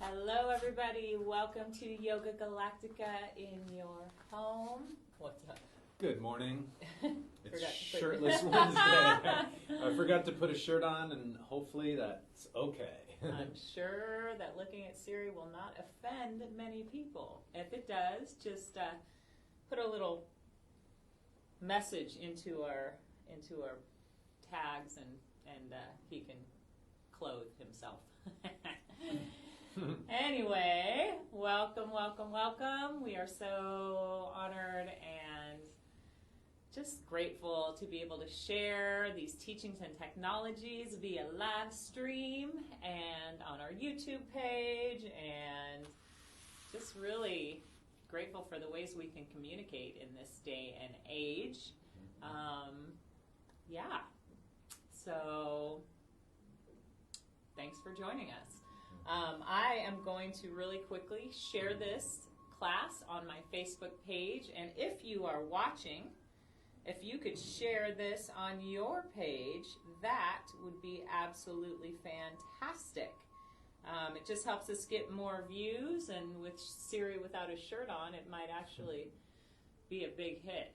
Hello everybody, welcome to Yoga Galactica in your home. What's up? Good morning. It's Forgot to put- shirtless Wednesday. I forgot to put a shirt on and hopefully that's okay. I'm sure that looking at Siri will not offend many people. If it does, just put a little message into our tags and he can clothe himself. Anyway, welcome. We are so honored and just grateful to be able to share these teachings and technologies via live stream and on our YouTube page, and just really grateful for the ways we can communicate in this day and age. So thanks for joining us. I am going to really quickly share this class on my Facebook page, and if you are watching, if you could share this on your page, that would be absolutely fantastic. It just helps us get more views, and with Siri without a shirt on, it might actually be a big hit.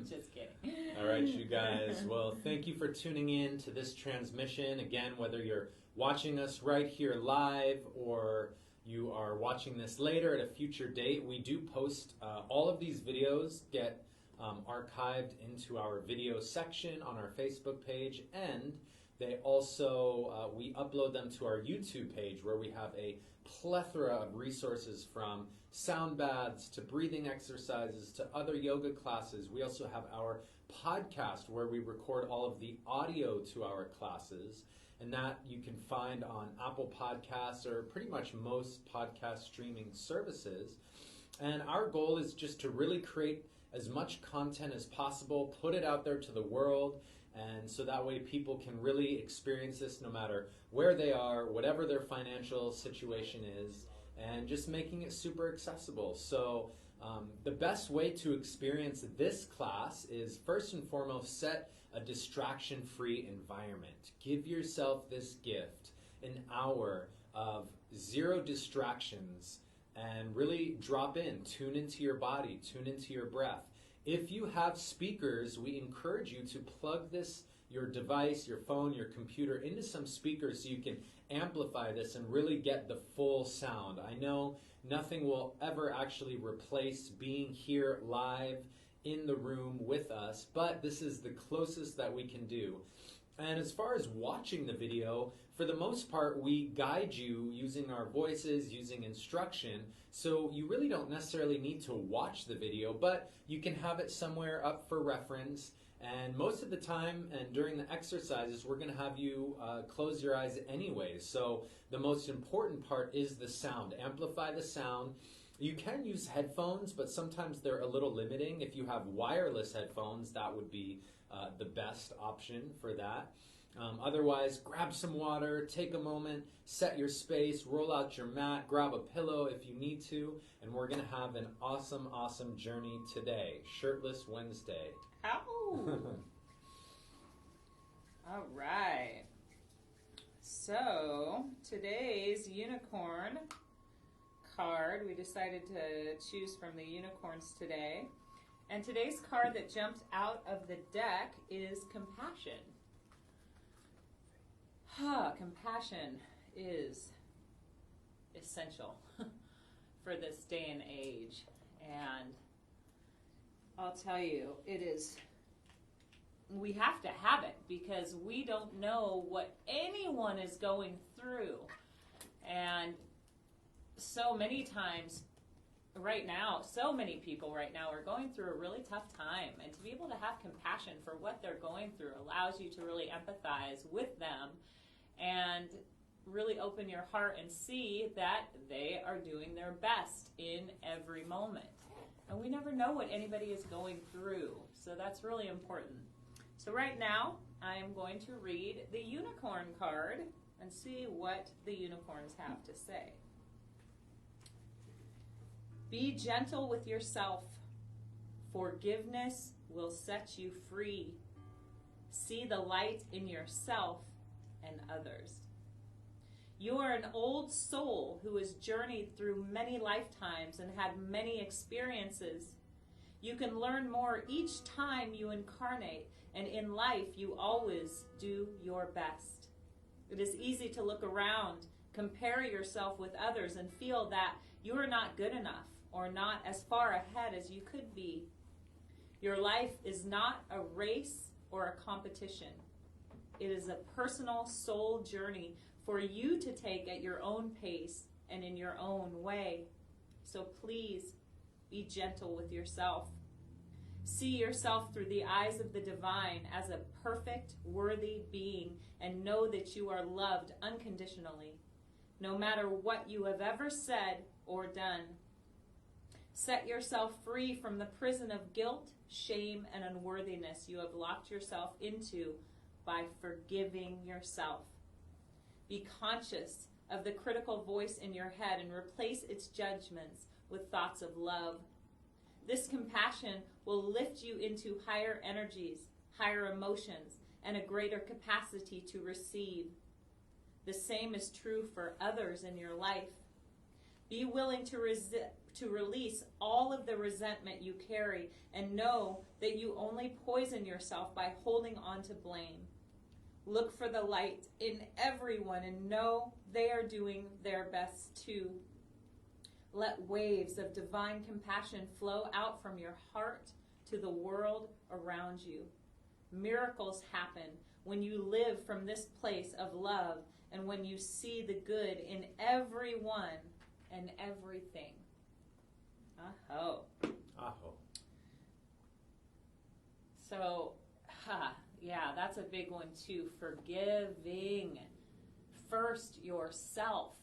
Just kidding. All right, you guys. Well, thank you for tuning in to this transmission. Again, whether you're watching us right here live or you are watching this later at a future date, we do post all of these videos, get archived into our video section on our Facebook page, and they also, we upload them to our YouTube page where we have a plethora of resources from sound baths to breathing exercises to other yoga classes. We also have our podcast where we record all of the audio to our classes, and that you can find on Apple Podcasts or pretty much most podcast streaming services. And our goal is just to really create as much content as possible, put it out there to the world, and so that way people can really experience this no matter where they are, whatever their financial situation is, and just making it super accessible. So the best way to experience this class is first and foremost set a distraction-free environment. Give yourself this gift, an hour of zero distractions, and really drop in, tune into your body, tune into your breath. If you have speakers, we encourage you to plug your device, your phone, your computer into some speakers so you can amplify this and really get the full sound. I know nothing will ever actually replace being here live in the room with us, but this is the closest that we can do. And as far as watching the video, for the most part, we guide you using our voices, using instruction, so you really don't necessarily need to watch the video, but you can have it somewhere up for reference. And most of the time, and during the exercises, we're going to have you close your eyes anyway. So the most important part is the sound. Amplify the sound. You can use headphones, but sometimes they're a little limiting. If you have wireless headphones, that would be the best option for that. Otherwise, grab some water, take a moment, set your space, roll out your mat, grab a pillow if you need to, and we're going to have an awesome journey today. Shirtless Wednesday. Ow! All right. So, today's unicorn card, we decided to choose from the unicorns today. And today's card that jumped out of the deck is compassion. Compassion is essential for this day and age. And I'll tell you, we have to have it because we don't know what anyone is going through. And so many times right now, so many people right now are going through a really tough time, and to be able to have compassion for what they're going through allows you to really empathize with them and really open your heart and see that they are doing their best in every moment. And we never know what anybody is going through, so that's really important. So right now, I am going to read the unicorn card and see what the unicorns have to say. Be gentle with yourself. Forgiveness will set you free. See the light in yourself and others. You are an old soul who has journeyed through many lifetimes and had many experiences. You can learn more each time you incarnate, and in life you always do your best. It is easy to look around, compare yourself with others, and feel that you are not good enough or not as far ahead as you could be. Your life is not a race or a competition. It is a personal soul journey for you to take at your own pace and in your own way. So please be gentle with yourself. See yourself through the eyes of the divine as a perfect, worthy being, and know that you are loved unconditionally, no matter what you have ever said or done. Set yourself free from the prison of guilt, shame, and unworthiness you have locked yourself into by forgiving yourself. Be conscious of the critical voice in your head and replace its judgments with thoughts of love. This compassion will lift you into higher energies, higher emotions, and a greater capacity to receive. The same is true for others in your life. Be willing to release all of the resentment you carry and know that you only poison yourself by holding on to blame. Look for the light in everyone and know they are doing their best too. Let waves of divine compassion flow out from your heart to the world around you. Miracles happen when you live from this place of love and when you see the good in everyone and everything. Aho. Aho. So, yeah, that's a big one too. Forgiving first yourself.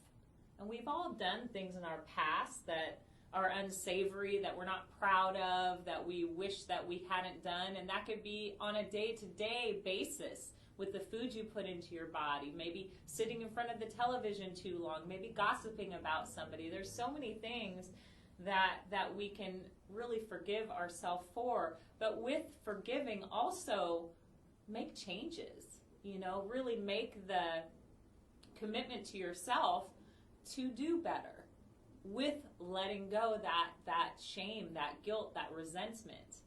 And we've all done things in our past that are unsavory, that we're not proud of, that we wish that we hadn't done. And that could be on a day-to-day basis with the food you put into your body, maybe sitting in front of the television too long, maybe gossiping about somebody. There's so many things that we can really forgive ourselves for. But with forgiving, also make changes, really make the commitment to yourself to do better with letting go that shame, that guilt, that resentment.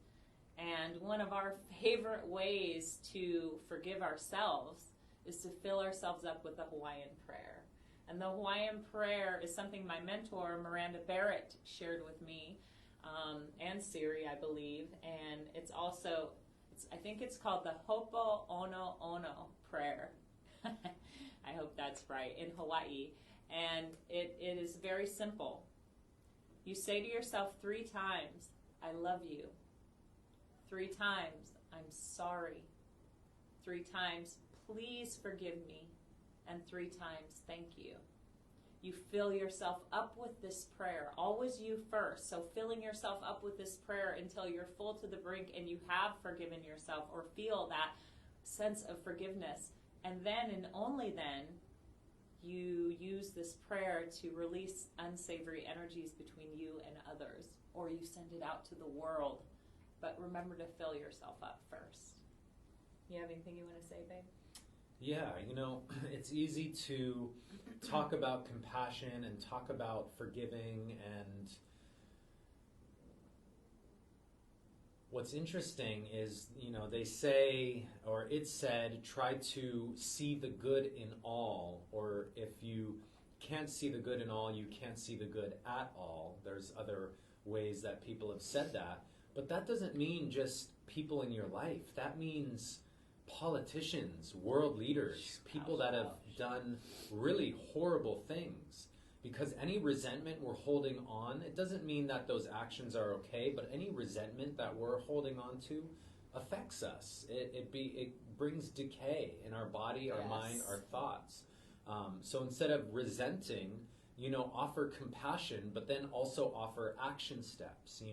And one of our favorite ways to forgive ourselves is to fill ourselves up with the Hawaiian prayer. And the Hawaiian prayer is something my mentor, Miranda Barrett, shared with me, and Siri, I believe. And I think it's called the Ho'oponopono prayer. I hope that's right, in Hawaii. And it is very simple. You say to yourself 3 times, I love you. 3 times, I'm sorry. 3 times, please forgive me. And 3 times, thank you. You fill yourself up with this prayer, always you first. So filling yourself up with this prayer until you're full to the brink and you have forgiven yourself or feel that sense of forgiveness. And then and only then, you use this prayer to release unsavory energies between you and others, or you send it out to the world. But remember to fill yourself up first. You have anything you want to say, babe? Yeah, it's easy to talk about compassion and talk about forgiving, and what's interesting is, they say, or it said, try to see the good in all, or if you can't see the good in all, you can't see the good at all. There's other ways that people have said that, but that doesn't mean just people in your life. That means politicians, world leaders, people that have done really horrible things. Because any resentment we're holding on, it doesn't mean that those actions are okay, but any resentment that we're holding on to affects us. It brings decay in our body, our mind, our thoughts. So instead of resenting, offer compassion, but then also offer action steps,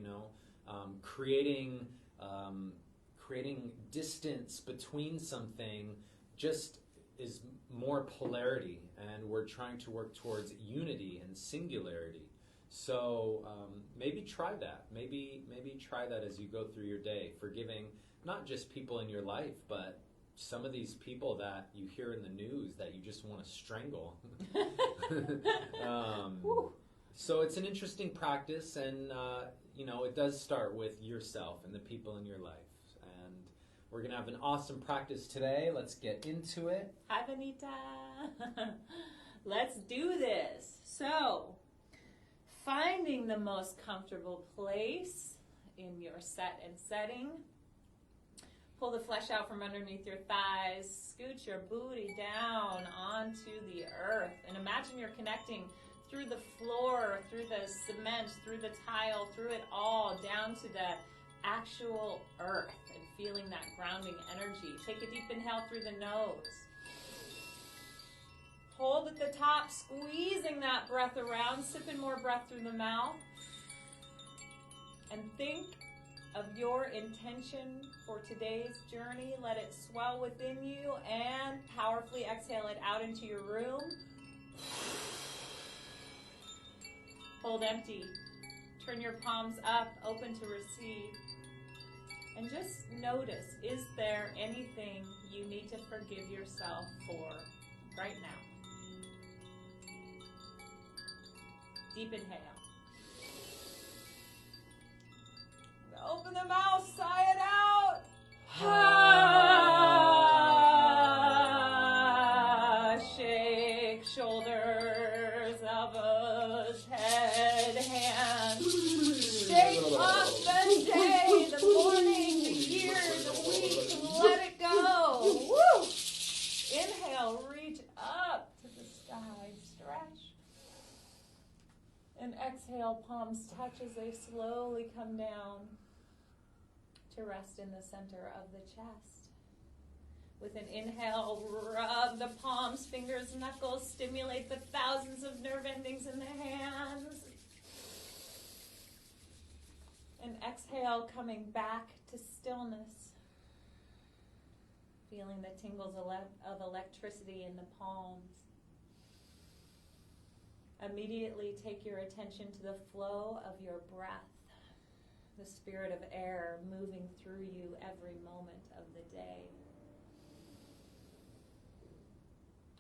creating distance between something just is more polarity, and we're trying to work towards unity and singularity. So maybe try that. Maybe try that as you go through your day, forgiving not just people in your life, but some of these people that you hear in the news that you just want to strangle. So it's an interesting practice, and it does start with yourself and the people in your life. And we're going to have an awesome practice today. Let's get into it. Hi, Benita. Let's do this. So, finding the most comfortable place in your set and setting. Pull the flesh out from underneath your thighs. Scoot your booty down onto the earth. And imagine you're connecting through the floor, through the cement, through the tile, through it all, down to the actual earth and feeling that grounding energy. Take a deep inhale through the nose. Hold at the top, squeezing that breath around, sipping more breath through the mouth. And think of your intention for today's journey. Let it swell within you and powerfully exhale it out into your room. Hold empty. Turn your palms up, open to receive. And just notice, is there anything you need to forgive yourself for right now? Deep inhale. Open the mouth, sigh it out. Shake shoulders, elbows, head, hands. Shake off the day, the morning, the year, the week. Let it go. Woo! Inhale, reach up to the sky, stretch. And exhale, palms touch as they slowly come down to rest in the center of the chest. With an inhale, rub the palms, fingers, knuckles, stimulate the thousands of nerve endings in the hands. And exhale, coming back to stillness. Feeling the tingles of electricity in the palms. Immediately take your attention to the flow of your breath, the spirit of air moving through you every moment of the day.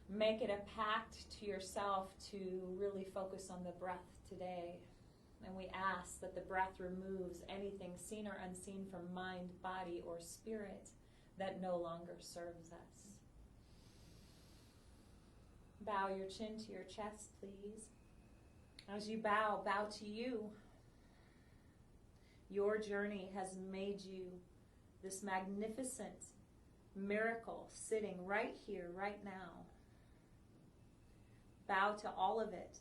Make it a pact to yourself to really focus on the breath today. And we ask that the breath removes anything seen or unseen from mind, body, or spirit that no longer serves us. Bow your chin to your chest, please. As you bow, bow to you. Your journey has made you this magnificent miracle sitting right here, right now. Bow to all of it,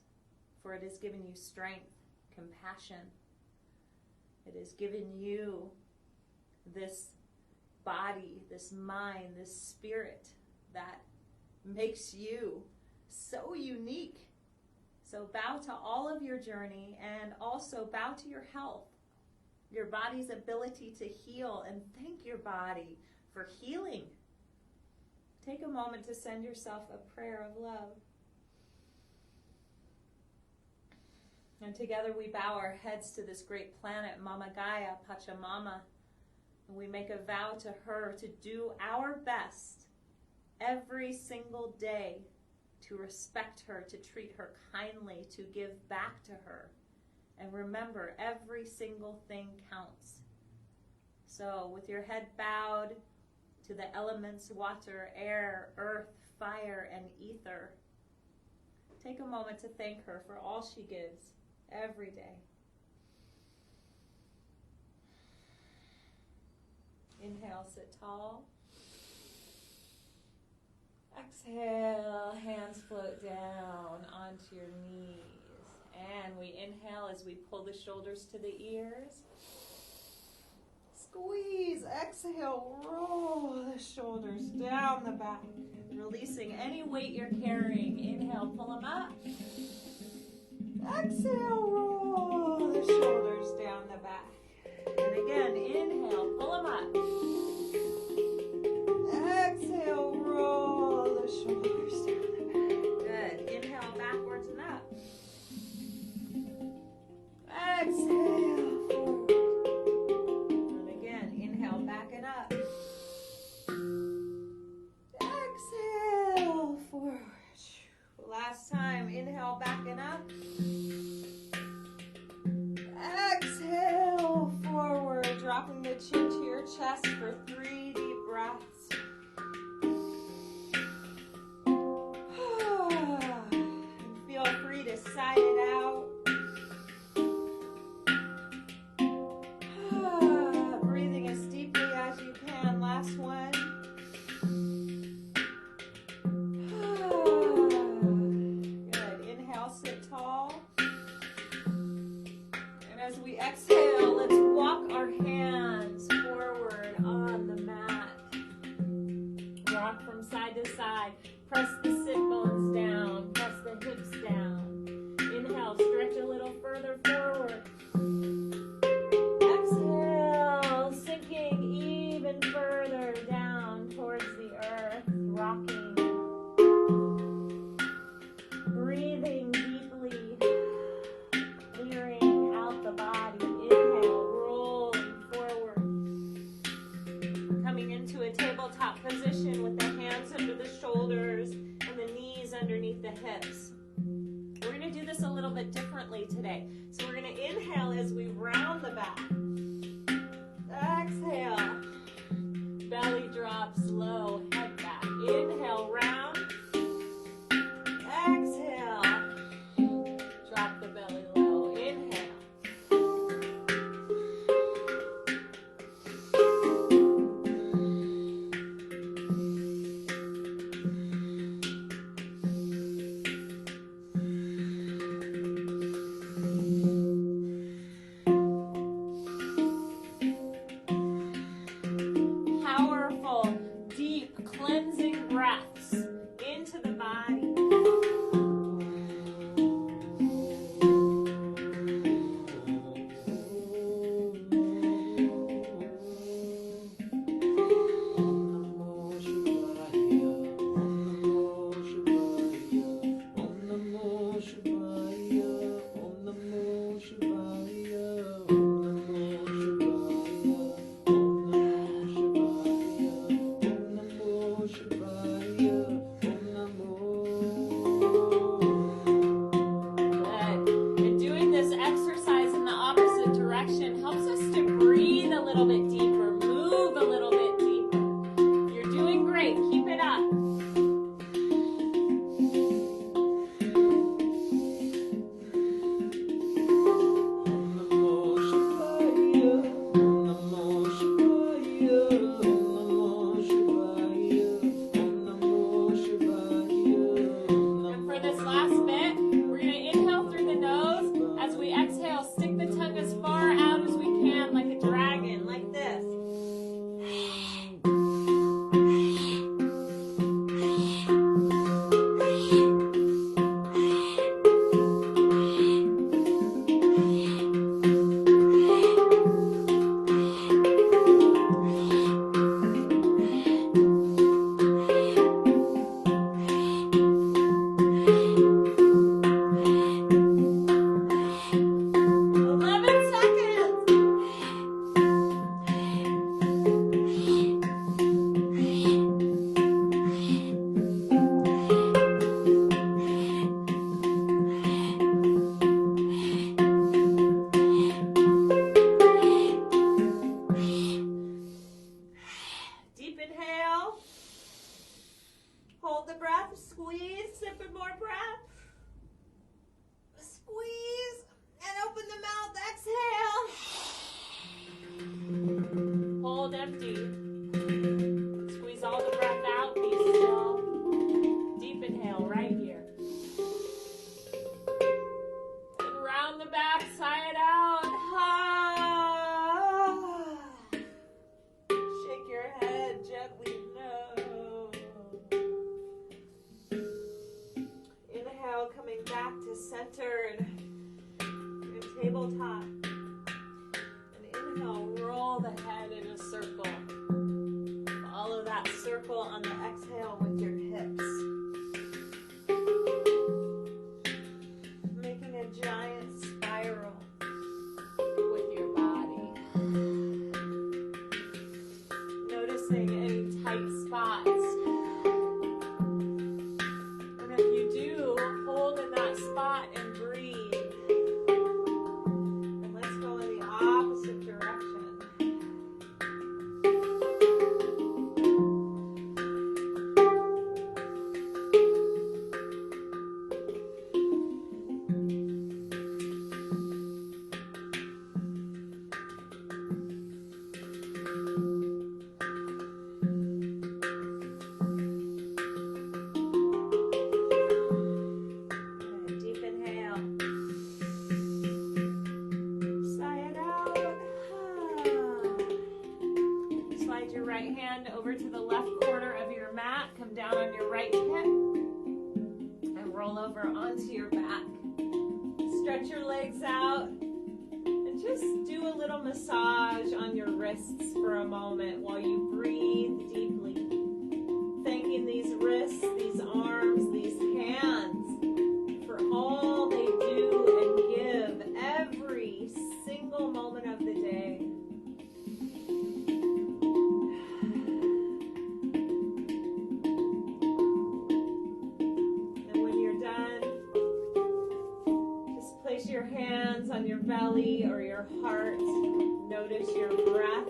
for it has given you strength, compassion. It has given you this body, this mind, this spirit that makes you so unique. So bow to all of your journey, and also bow to your health, your body's ability to heal, and thank your body for healing. Take a moment to send yourself a prayer of love. And together we bow our heads to this great planet, Mama Gaia, Pachamama. And we make a vow to her to do our best every single day to respect her, to treat her kindly, to give back to her. And remember, every single thing counts. So with your head bowed to the elements, water, air, earth, fire, and ether, take a moment to thank her for all she gives every day. Inhale, sit tall. Exhale, hands float down onto your knees. And we inhale as we pull the shoulders to the ears. Squeeze, exhale, roll the shoulders down the back. Releasing any weight you're carrying. Inhale, pull them up. Exhale, roll the shoulders down the back. And again, inhale, pull them up. Exhale, roll the shoulders down the back. Good. Inhale, backwards and up. Exhale, forward. And again, inhale, back and up. Inhale, backing up. Exhale, forward, dropping the chin to your chest for 3 deep breaths. Feel free to sigh it out. Breathing as deeply as you can. Last one. Good. Inhale, sit tall. And as we exhale, let's walk our hands forward on the mat. Rock from side to side. Press the sit bones down. Press the hips down. Inhale, stretch a little further forward. Exhale, sinking even further down towards the earth, rocking. Breathing deeply, clearing out the body. Inhale, rolling forward. Coming into a tabletop position with the hands under the shoulders and the knees underneath the hips. We're going to do this a little bit differently today. So we're going to inhale as we round the back. Exhale. Belly drops low, head back. Inhale, round. Exhale. Drop the belly low. Inhale. Powerful, deep, cleansing breaths into the body. Centered in tabletop. And inhale, roll the head in a circle. Follow that circle on the exhale with your hips. Making a giant spiral with your body. Noticing any tight spots. And if you do, hold in that your back. Stretch your legs out and just do a little massage on your wrists for a moment while you breathe deeply. Thanking these wrists, these arms, these hands for all they do and give every single moment of the day. And when you're done, just place your hands on your belly or your heart. Notice your breath,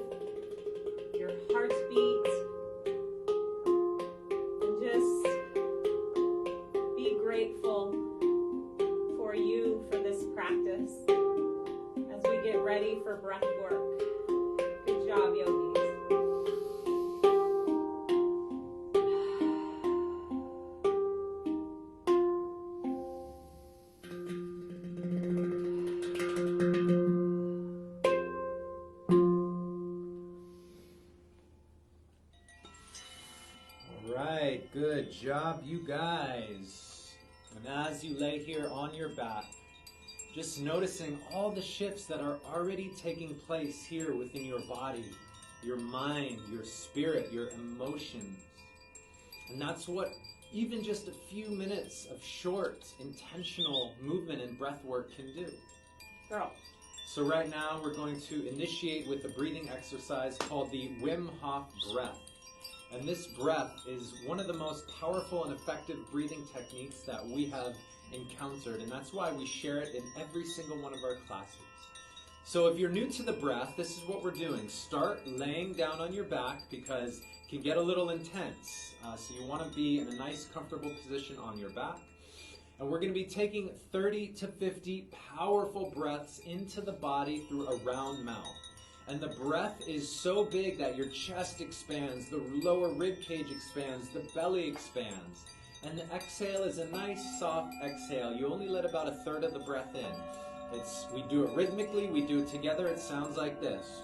your heartbeat. Grateful for you for this practice as we get ready for breath work. Good job, yogis. All right, good job, you guys. And as you lay here on your back, just noticing all the shifts that are already taking place here within your body, your mind, your spirit, your emotions. And that's what even just a few minutes of short, intentional movement and breath work can do. Girl. So right now we're going to initiate with a breathing exercise called the Wim Hof breath. And this breath is one of the most powerful and effective breathing techniques that we have encountered. And that's why we share it in every single one of our classes. So if you're new to the breath, this is what we're doing. Start laying down on your back because it can get a little intense. So you want to be in a nice, comfortable position on your back. And we're going to be taking 30 to 50 powerful breaths into the body through a round mouth. And the breath is so big that your chest expands, the lower rib cage expands, the belly expands. And the exhale is a nice, soft exhale. You only let about a third of the breath in. We do it rhythmically, we do it together. It sounds like this.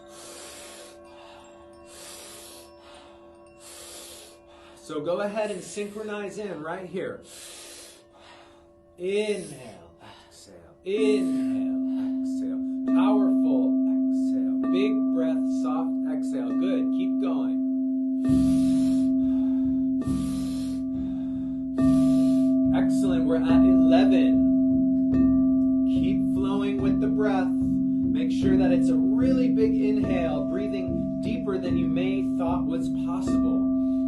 So go ahead and synchronize in right here. Inhale, exhale, inhale, exhale. Powerful exhale. Big breath, soft exhale. Good. Keep going. Excellent. We're at 11. Keep flowing with the breath. Make sure that it's a really big inhale, breathing deeper than you may thought was possible.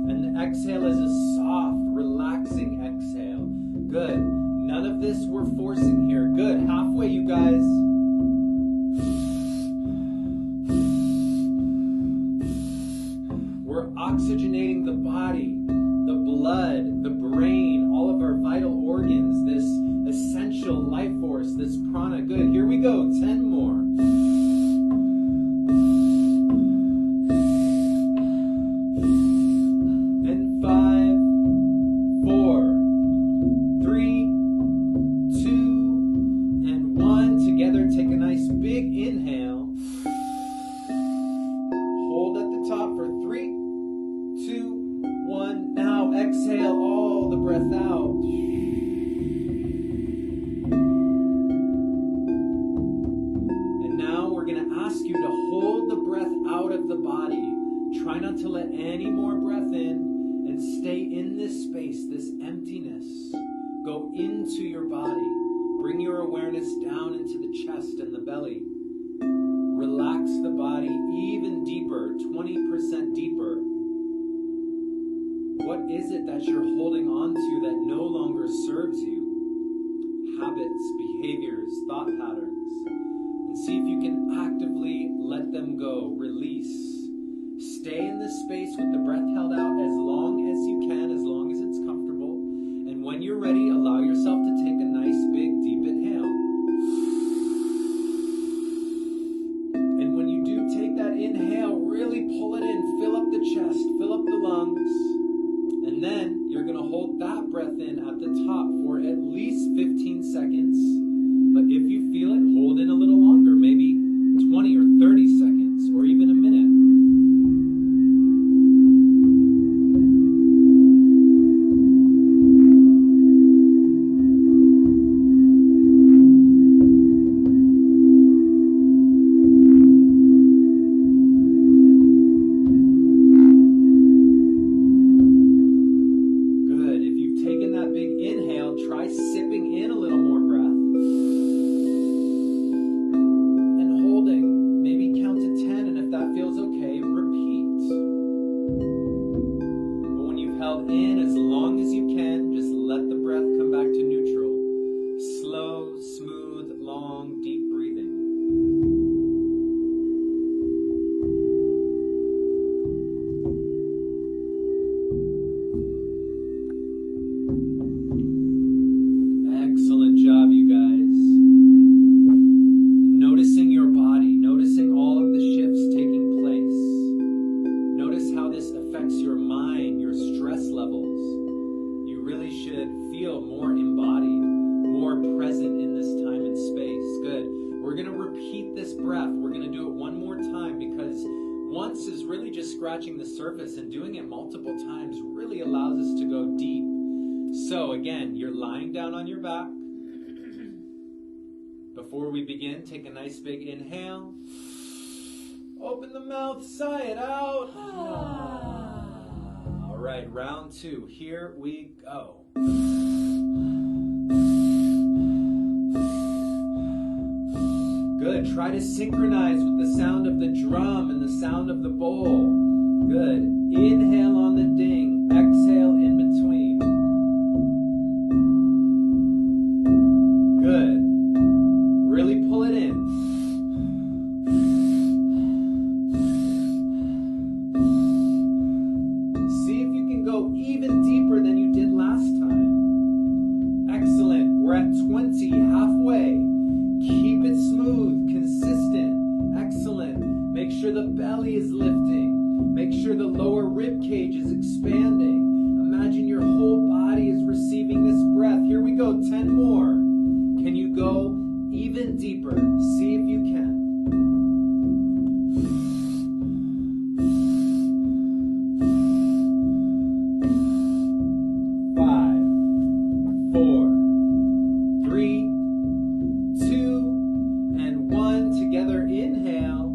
And the exhale is a soft, relaxing exhale. Good. None of this we're forcing here. Good. Halfway, you guys. We're oxygenating the body, the blood, the brain, all of our vital organs, this essential life force, this prana. Good. Here we go. 10 more. And 5, 4, 3, 2, and 1. Together, take a nice big inhale. Hold at the top for 3, 2, 1. Now exhale all the breath out. And now we're going to ask you to hold the breath out of the body. Try not to let any more breath in and stay in this space, this emptiness. Go into your body. Bring your awareness down into the chest and the belly. Relax the body even deeper, 20% deeper. What is it that you're holding on to that no longer serves you? Habits, behaviors, thought patterns. And see if you can actively let them go, release. Stay in this space with the breath held out as long as you can, as long as it's comfortable. And when you're ready, allow yourself to take a nice, big, deep inhale. And when you do take that inhale, really pull it in, fill up the chest, fill up the lungs. And then you're going to hold that breath in at the top for at least 15 seconds. But if you feel it, hold in a little longer, maybe 20 or 30 seconds, or even a minute. We're going to repeat this breath. We're going to do it one more time because once is really just scratching the surface, and doing it multiple times really allows us to go deep. So again, you're lying down on your back. Before we begin, take a nice big inhale. Open the mouth, sigh it out. All right, round 2. Here we go. Good. Try to synchronize with the sound of the drum and the sound of the bowl. Good. Inhale on the ding. Exhale in between. Good. Really pull it in. See if you can go even deeper than you did last time. Excellent. We're at 20, halfway. Keep it smooth, consistent. Excellent. Make sure the belly is lifting. Make sure the lower rib cage is expanding. Imagine your whole body is receiving this breath. Here we go, 10 more. Can you go even deeper? See if you can. 5, 4, 3, 2, and 1. Together, inhale.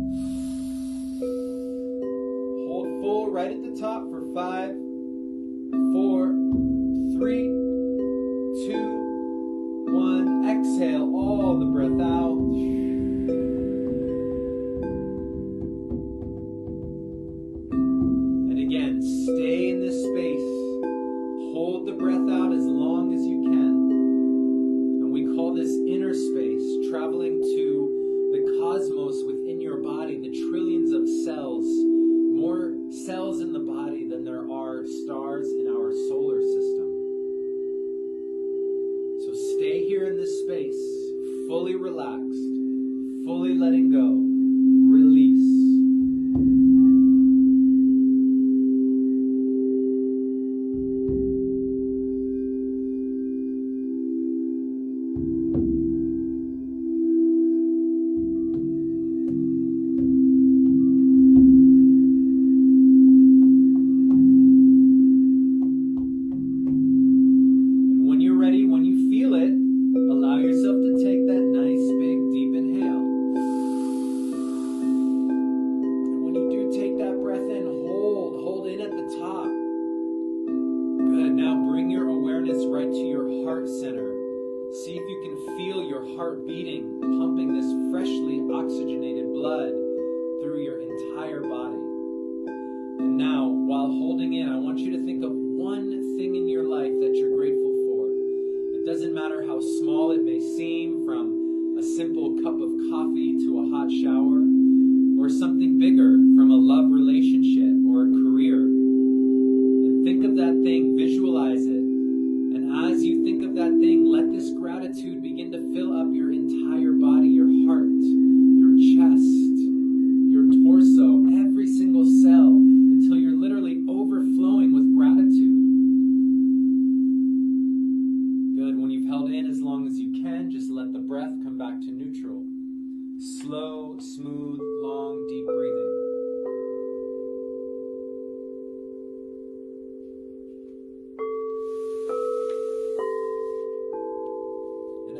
Hold full right at the top for 5, 4, 3, 2, 1. Exhale all the breath out. And again, stay in this space. Hold the breath out as long as you can. And we call this inner space, traveling to the cosmos within your body, the trillions of cells. More cells in the body than there are stars in our solar system. So stay here in this space, fully relaxed, fully letting go, release.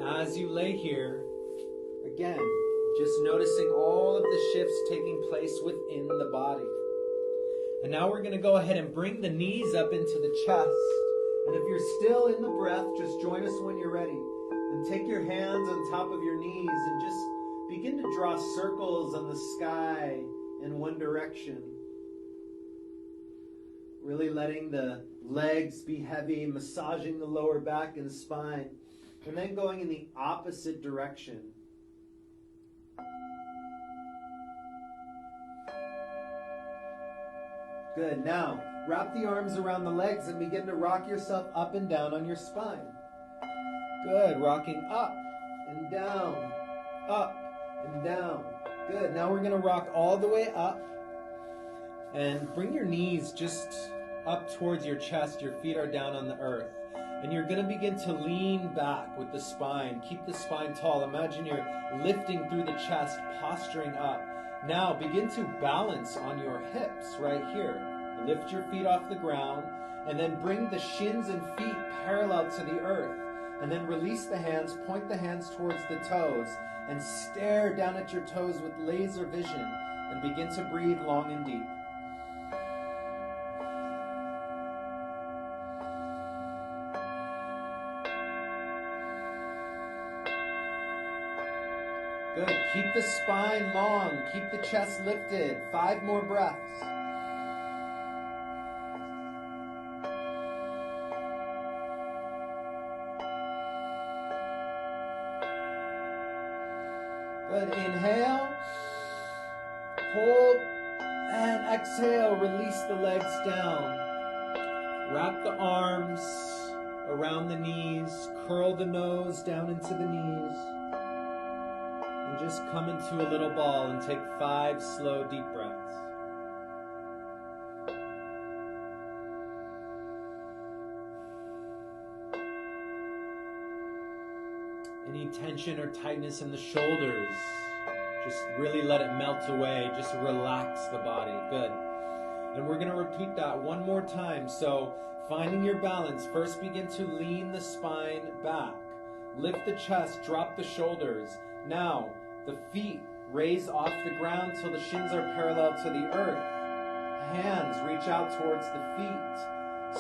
As you lay here, again, just noticing all of the shifts taking place within the body. And now we're going to go ahead and bring the knees up into the chest. And if you're still in the breath, just join us when you're ready. And take your hands on top of your knees and just begin to draw circles on the sky in one direction. Really letting the legs be heavy, massaging the lower back and spine. And then going in the opposite direction. Good. Now, wrap the arms around the legs and begin to rock yourself up and down on your spine. Good. Rocking up and down, up and down. Good. Now we're going to rock all the way up. And bring your knees just up towards your chest. Your feet are down on the earth. And you're going to begin to lean back with the spine. Keep the spine tall. Imagine you're lifting through the chest, posturing up. Now begin to balance on your hips right here. Lift your feet off the ground and then bring the shins and feet parallel to the earth. And then release the hands, point the hands towards the toes and stare down at your toes with laser vision and begin to breathe long and deep. Good. Keep the spine long. Keep the chest lifted. 5 more breaths. Good. Inhale. Hold. And exhale. Release the legs down. Wrap the arms around the knees. Curl the nose down into the knees. And just come into a little ball and take 5 slow, deep breaths. Any tension or tightness in the shoulders, just really let it melt away. Just relax the body. Good. And we're going to repeat that one more time. So, finding your balance, first begin to lean the spine back. Lift the chest, drop the shoulders. Now, the feet raise off the ground till the shins are parallel to the earth. Hands reach out towards the feet,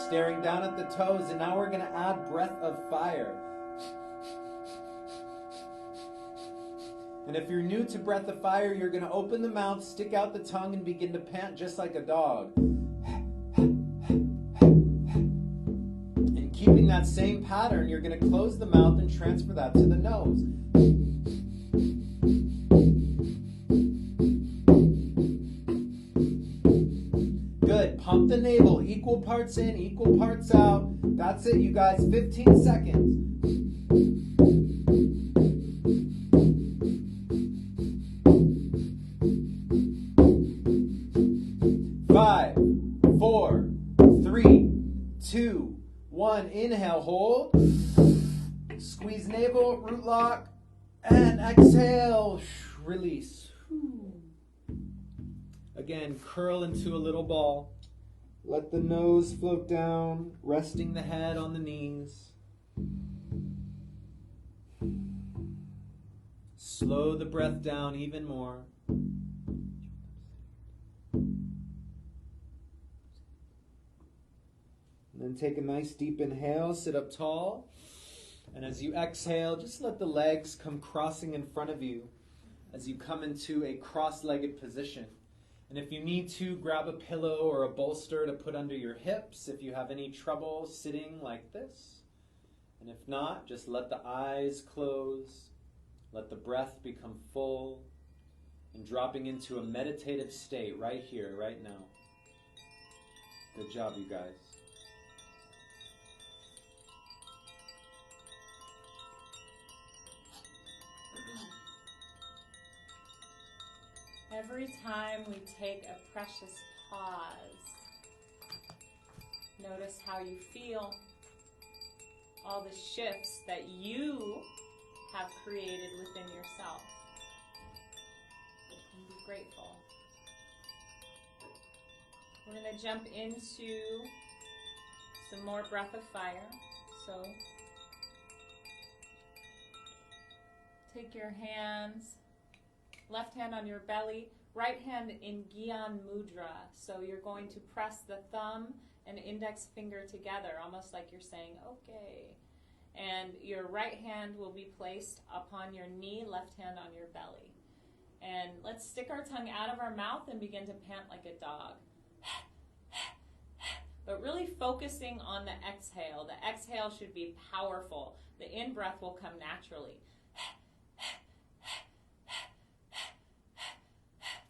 staring down at the toes. And now we're going to add breath of fire. And if you're new to breath of fire, you're going to open the mouth, stick out the tongue, and begin to pant just like a dog. And keeping that same pattern, you're going to close the mouth and transfer that to the nose. Good. Pump the navel. Equal parts in, equal parts out. That's it, you guys. 15 seconds. 5, 4, 3, 2, 1. Inhale, hold. Squeeze navel, root lock, and exhale. Release. Again, curl into a little ball. Let the nose float down, resting the head on the knees. Slow the breath down even more. And then take a nice deep inhale, sit up tall. And as you exhale, just let the legs come crossing in front of you as you come into a cross-legged position. And if you need to, grab a pillow or a bolster to put under your hips if you have any trouble sitting like this. And if not, just let the eyes close. Let the breath become full and dropping into a meditative state right here, right now. Good job, you guys. Every time we take a precious pause, notice how you feel, all the shifts that you have created within yourself. And be grateful. We're going to jump into some more breath of fire. So take your hands, left hand on your belly, right hand in Gyan Mudra. So you're going to press the thumb and index finger together, almost like you're saying, okay. And your right hand will be placed upon your knee, left hand on your belly. And let's stick our tongue out of our mouth and begin to pant like a dog. But really focusing on the exhale. The exhale should be powerful. The in-breath will come naturally.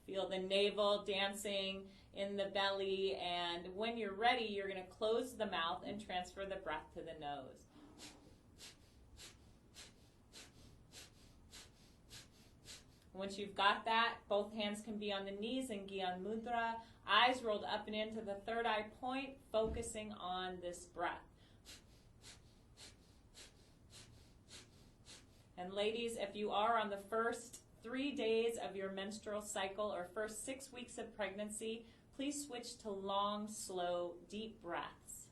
Feel the navel dancing in the belly, and when you're ready, you're going to close the mouth and transfer the breath to the nose. Once you've got that, both hands can be on the knees in Gyan Mudra, eyes rolled up and into the third eye point, focusing on this breath. And ladies, if you are on the first 3 days of your menstrual cycle or first 6 weeks of pregnancy, please switch to long, slow, deep breaths.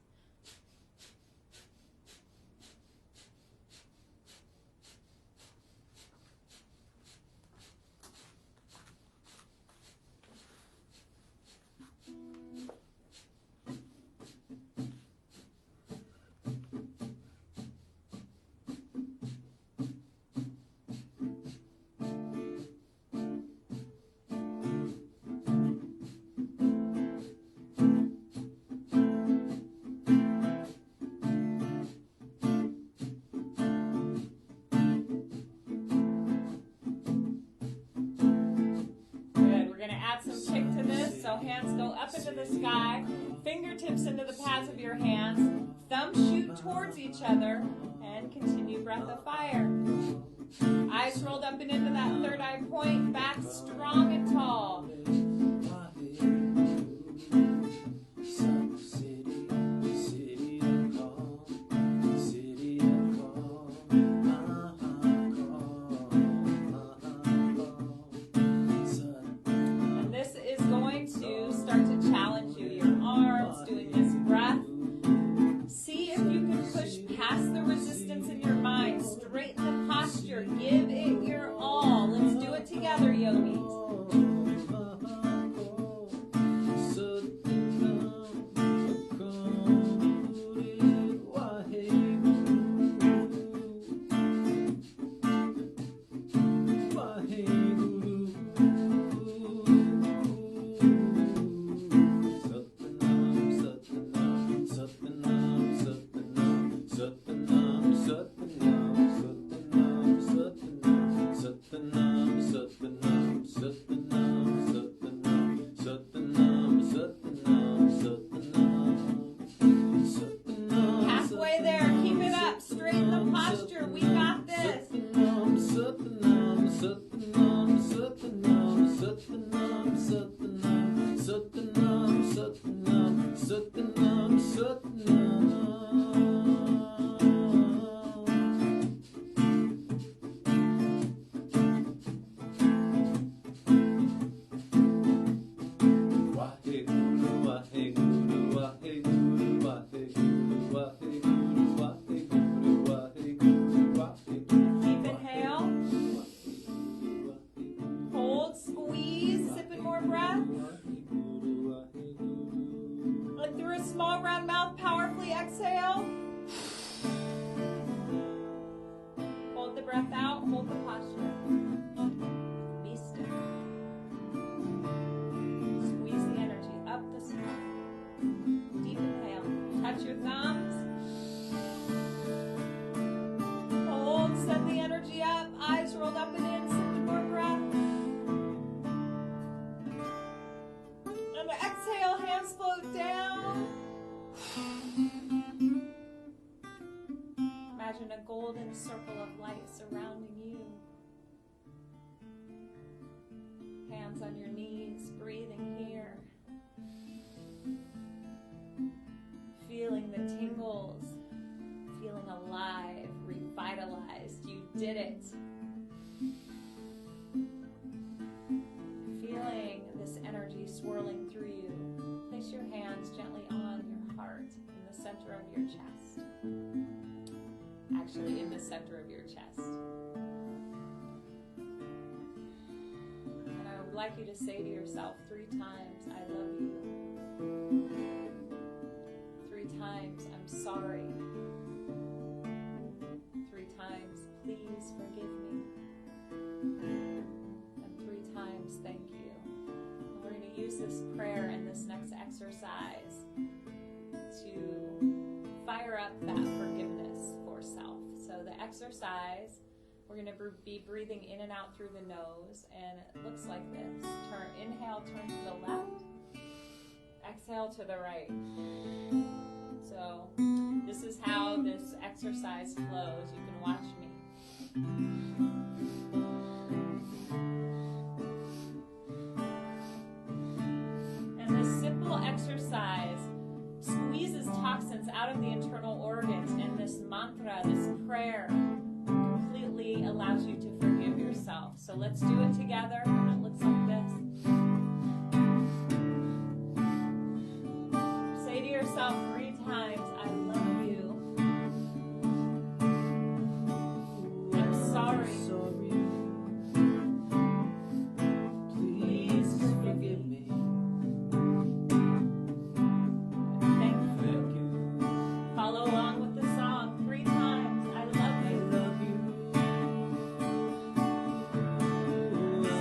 So hands go up into the sky, fingertips into the pads of your hands, thumbs shoot towards each other, and continue breath of fire. Eyes rolled up and into that third eye point, back strong and tall. Give it your all. Let's do it together, yogis. Imagine a golden circle of light surrounding you. Hands on your knees, breathing here. Feeling the tingles, feeling alive, revitalized. You did it. Feeling this energy swirling through you. Place your hands gently on your heart in the center of your chest. Actually, in the center of your chest. And I would like you to say to yourself 3 times, I love you. 3 times, I'm sorry. 3 times, please forgive me. And 3 times, thank you. And we're going to use this prayer and this next exercise to fire up that forgiveness for self. So the exercise, we're going to be breathing in and out through the nose, and it looks like this. Inhale, turn to the left. Exhale to the right. So this is how this exercise flows. You can watch me. And this simple exercise squeezes toxins out of the internal organs, and this mantra, this prayer, completely allows allows you to forgive yourself. So let's do it together, and it looks like this. Say to yourself 3 times, I love you. I'm sorry. Please forgive me. Thank you. Follow along with the song 3 times. I love you.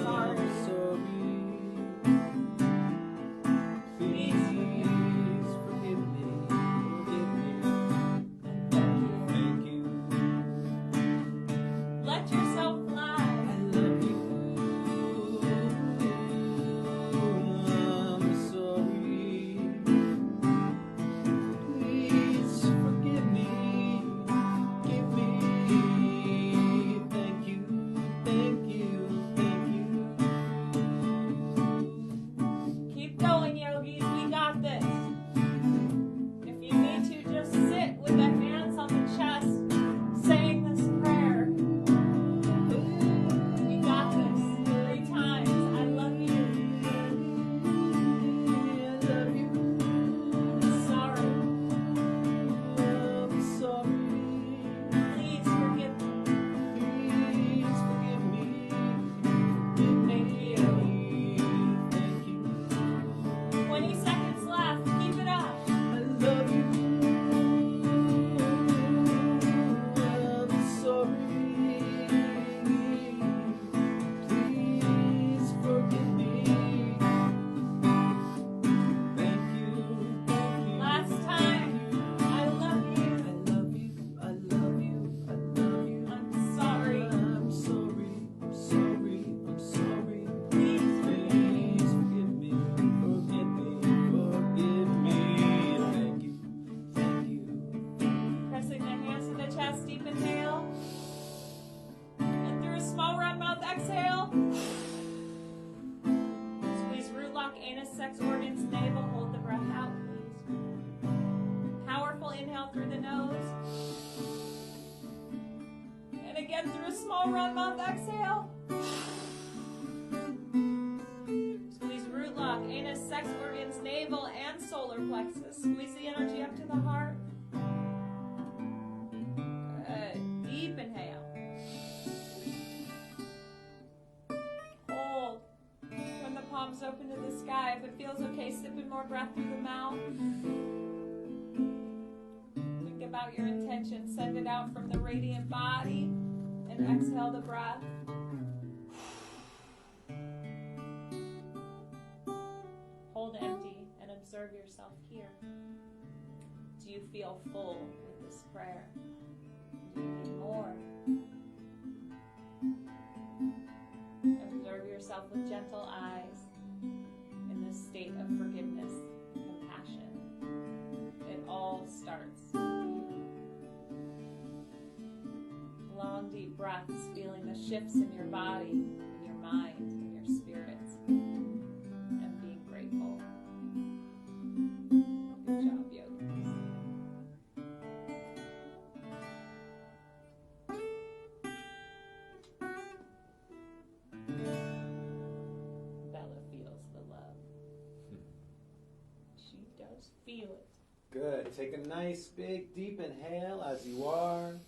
Sorry. Please forgive me. Thank you. Let yourself fly. I love you. I'm sorry. Please forgive me. Give me. Thank you. Thank you. Thank you. Keep going, yogis. We got this. If you need to, just sit with the hands on the chest, saying this prayer. We got this. 3 times. I love you. I love you. Sorry. I'm sorry. Please forgive me. Please forgive me. Thank you. Thank you. 20 seconds left. Keep it up. I love you. I'm sorry. Please forgive me. Thank you. Thank you. Last time. I love you. I love you. I love you. I love you. I'm sorry. I'm sorry. I'm sorry. I'm sorry. Please forgive me. Please forgive me. Forgive me. Forgive me. Thank you. Thank you. Pressing the hands to the chest. Deep inhale. And through a small round mouth exhale. Squeeze root lock, anus, sex organs, navel. Hold the breath out, please. Powerful inhale through the nose. And again through a small round mouth exhale. Squeeze root lock, anus, sex organs, navel, and solar plexus. Squeeze the energy up to the heart. Good. Deep inhale. Hold. When the palms open to the sky. If it feels okay, sip in more breath through the mouth. Think about your intention. Send it out from the radiant body. And exhale the breath. Hold empty and observe yourself here. Do you feel full with this prayer? Do you need more? Observe yourself with gentle eyes in this state of forgiveness and compassion. It all starts here. Long, deep breaths, feeling the shifts in your body, in your mind, in your spirits, and being grateful. Good job, yogis. Bella feels the love. She does feel it. Good. Take a nice, big, deep inhale as you are.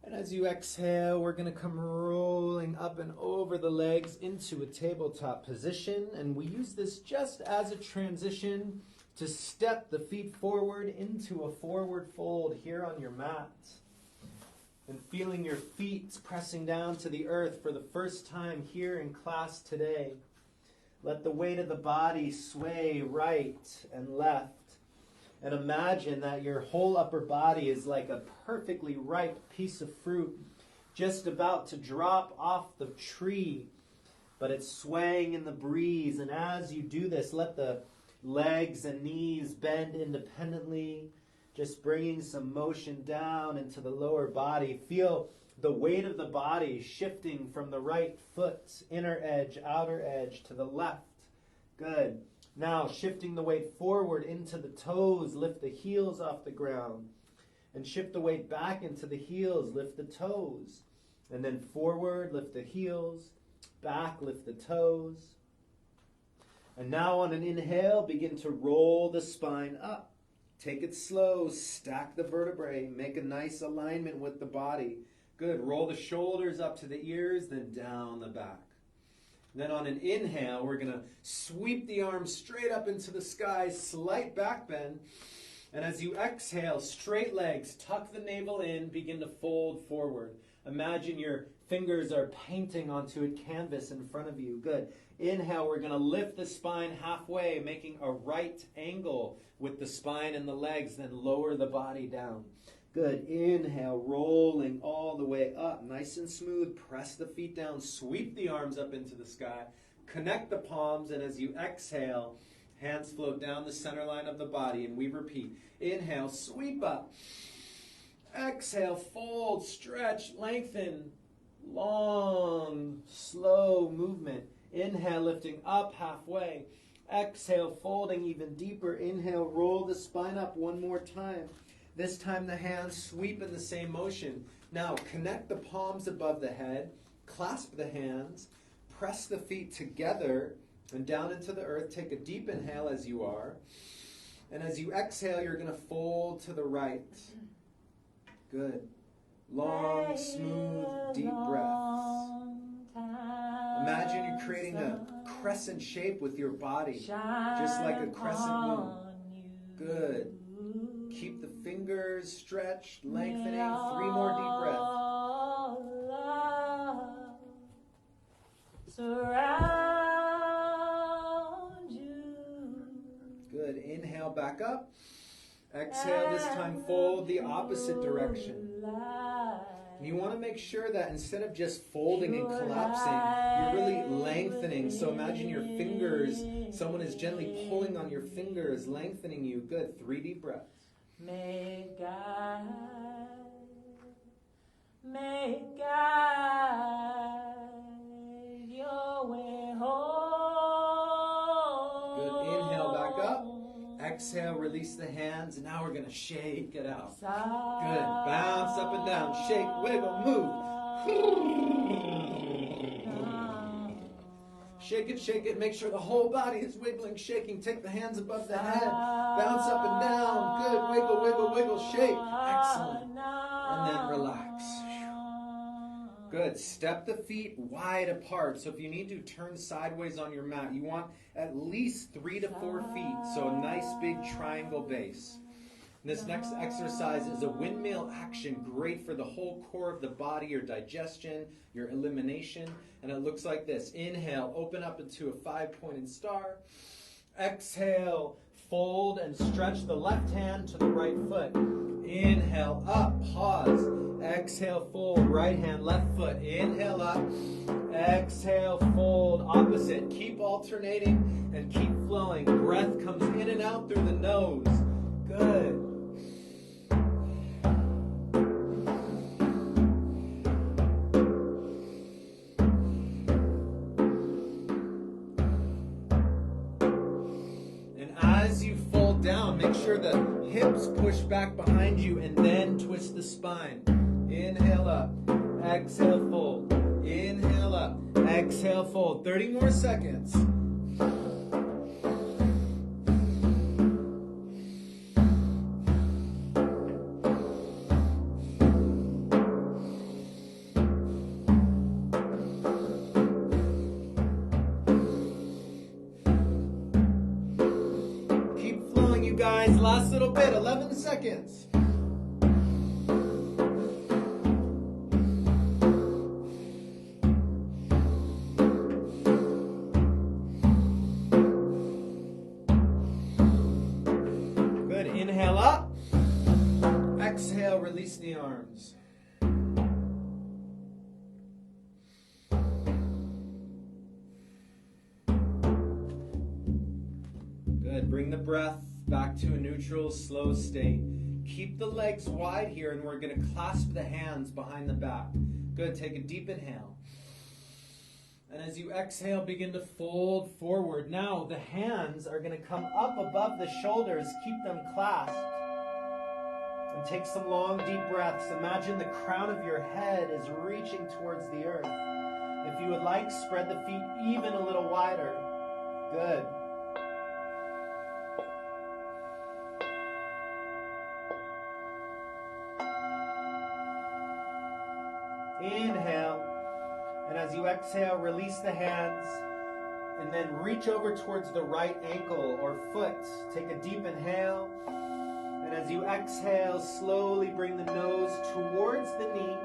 And as you exhale, we're going to come rolling up and over the legs into a tabletop position. And we use this just as a transition to step the feet forward into a forward fold here on your mat. And feeling your feet pressing down to the earth for the first time here in class today. Let the weight of the body sway right and left. And imagine that your whole upper body is like a perfectly ripe piece of fruit just about to drop off the tree. But it's swaying in the breeze. And as you do this, let the legs and knees bend independently. Just bringing some motion down into the lower body. Feel the weight of the body shifting from the right foot, inner edge, outer edge, to the left. Good. Now, shifting the weight forward into the toes, lift the heels off the ground. And shift the weight back into the heels, lift the toes. And then forward, lift the heels. Back, lift the toes. And now on an inhale, begin to roll the spine up. Take it slow, stack the vertebrae, make a nice alignment with the body. Good, roll the shoulders up to the ears, then down the back. Then on an inhale, we're going to sweep the arms straight up into the sky, slight back bend. And as you exhale, straight legs, tuck the navel in, begin to fold forward. Imagine your fingers are painting onto a canvas in front of you. Good. Inhale, we're going to lift the spine halfway, making a right angle with the spine and the legs, then lower the body down. Good. Inhale, rolling all the way up, nice and smooth. Press the feet down, sweep the arms up into the sky, connect the palms, and as you exhale, hands float down the center line of the body, and we repeat. Inhale, sweep up. Exhale, fold, stretch, lengthen. Long, slow movement. Inhale, lifting up halfway. Exhale, folding even deeper. Inhale, roll the spine up one more time. This time the hands sweep in the same motion. Now connect the palms above the head. Clasp the hands. Press the feet together and down into the earth. Take a deep inhale as you are. And as you exhale, you're going to fold to the right. Good. Long, smooth, deep breaths. Imagine you're creating a crescent shape with your body, just like a crescent moon. Good. Keep the fingers stretched, lengthening. 3 more deep breaths. Surround you. Good. Inhale back up. Exhale, this time fold the opposite direction. And you want to make sure that instead of just folding and collapsing, you're really lengthening. So imagine your fingers, someone is gently pulling on your fingers, lengthening you. Good. 3 deep breaths. May God your way home. Good. Inhale back up. Exhale, release the hands. And now we're going to shake it out. Good. Bounce up and down. Shake, wiggle, move. Shake it. Make sure the whole body is wiggling, shaking. Take the hands above the head. Bounce up and down. Good. Wiggle, wiggle, wiggle. Shake. Excellent. And then relax. Good. Step the feet wide apart. So if you need to turn sideways on your mat, you want at least 3 to 4 feet. So a nice big triangle base. This next exercise is a windmill action, great for the whole core of the body, your digestion, your elimination. And it looks like this. Inhale, open up into a 5-pointed star. Exhale, fold and stretch the left hand to the right foot. Inhale, up, pause. Exhale, fold, right hand, left foot. Inhale, up. Exhale, fold, opposite. Keep alternating and keep flowing. Breath comes in and out through the nose. Good. And as you fold down, make sure the hips push back behind you and then twist the spine. Inhale up. Exhale, fold. Inhale up. Exhale, fold. 30 more seconds. Keep flowing, you guys. Last little bit. 11 seconds. Inhale up. Exhale, release the arms. Good. Bring the breath back to a neutral, slow state. Keep the legs wide here, and we're going to clasp the hands behind the back. Good. Take a deep inhale. And as you exhale, begin to fold forward. Now, the hands are going to come up above the shoulders. Keep them clasped. And take some long, deep breaths. Imagine the crown of your head is reaching towards the earth. If you would like, spread the feet even a little wider. Good. Inhale. And as you exhale, release the hands. And then reach over towards the right ankle or foot. Take a deep inhale. And as you exhale, slowly bring the nose towards the knee.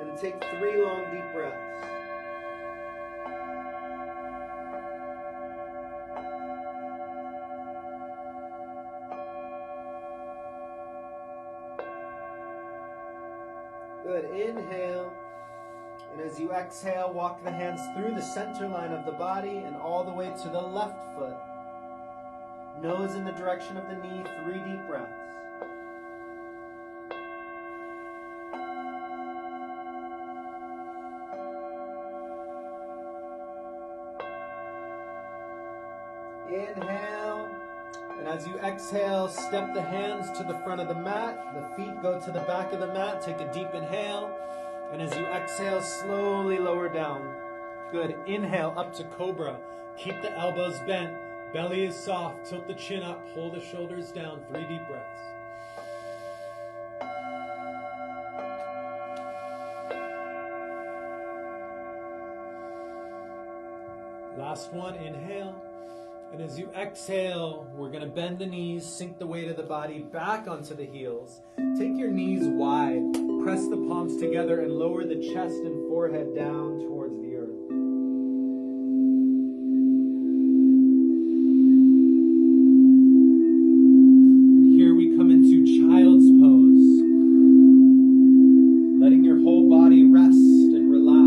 And take 3 long, deep breaths. Good. Inhale. And as you exhale, walk the hands through the center line of the body and all the way to the left foot. Nose in the direction of the knee, 3 deep breaths. Inhale. And as you exhale, step the hands to the front of the mat. The feet go to the back of the mat. Take a deep inhale. And as you exhale, slowly lower down. Good. Inhale up to cobra. Keep the elbows bent. Belly is soft. Tilt the chin up. Pull the shoulders down. 3 deep breaths. Last one. Inhale. And as you exhale, we're going to bend the knees, sink the weight of the body back onto the heels. Take your knees wide. Press the palms together and lower the chest and forehead down towards the earth. And here we come into child's pose. Letting your whole body rest and relax.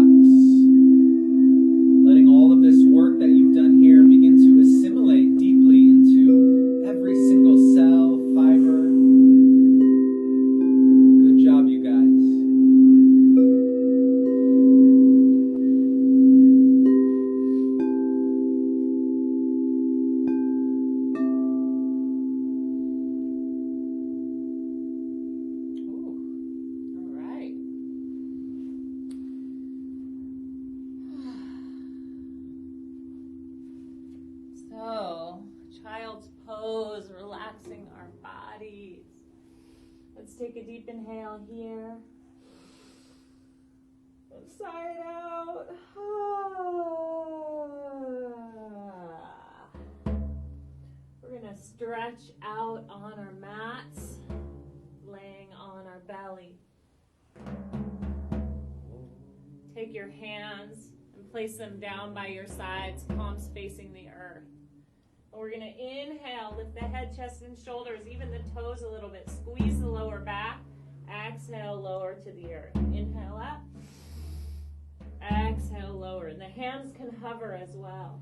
Letting all of this work that you've done here begin to assimilate deeply into every single cell, fiber. Good job, you guys. Child's pose, relaxing our bodies. Let's take a deep inhale here. And sigh it out. We're going to stretch out on our mats, laying on our belly. Take your hands and place them down by your sides, palms facing the earth. We're going to inhale, lift the head, chest, and shoulders, even the toes a little bit. Squeeze the lower back. Exhale, lower to the earth. Inhale up. Exhale, lower. And the hands can hover as well.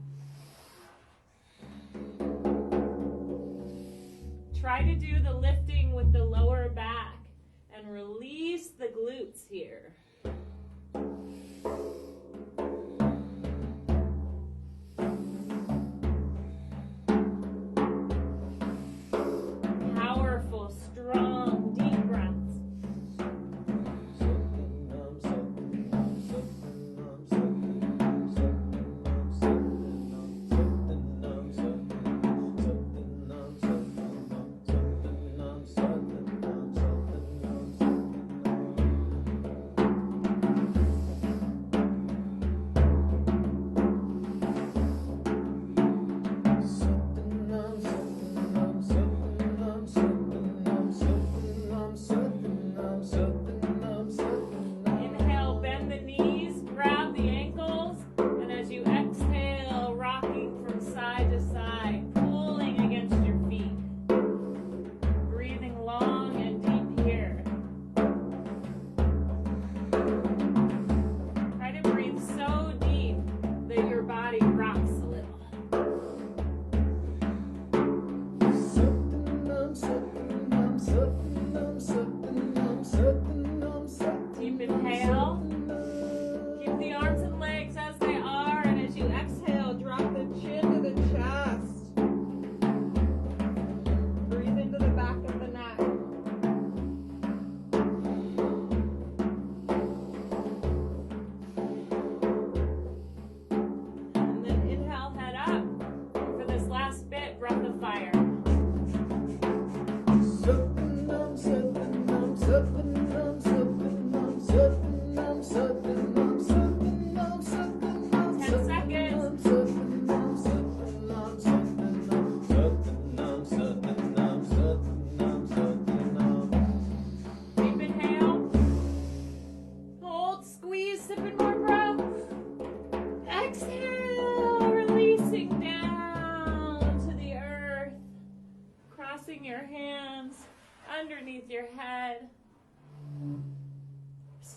Try to do the lifting with the lower back and release the glutes here.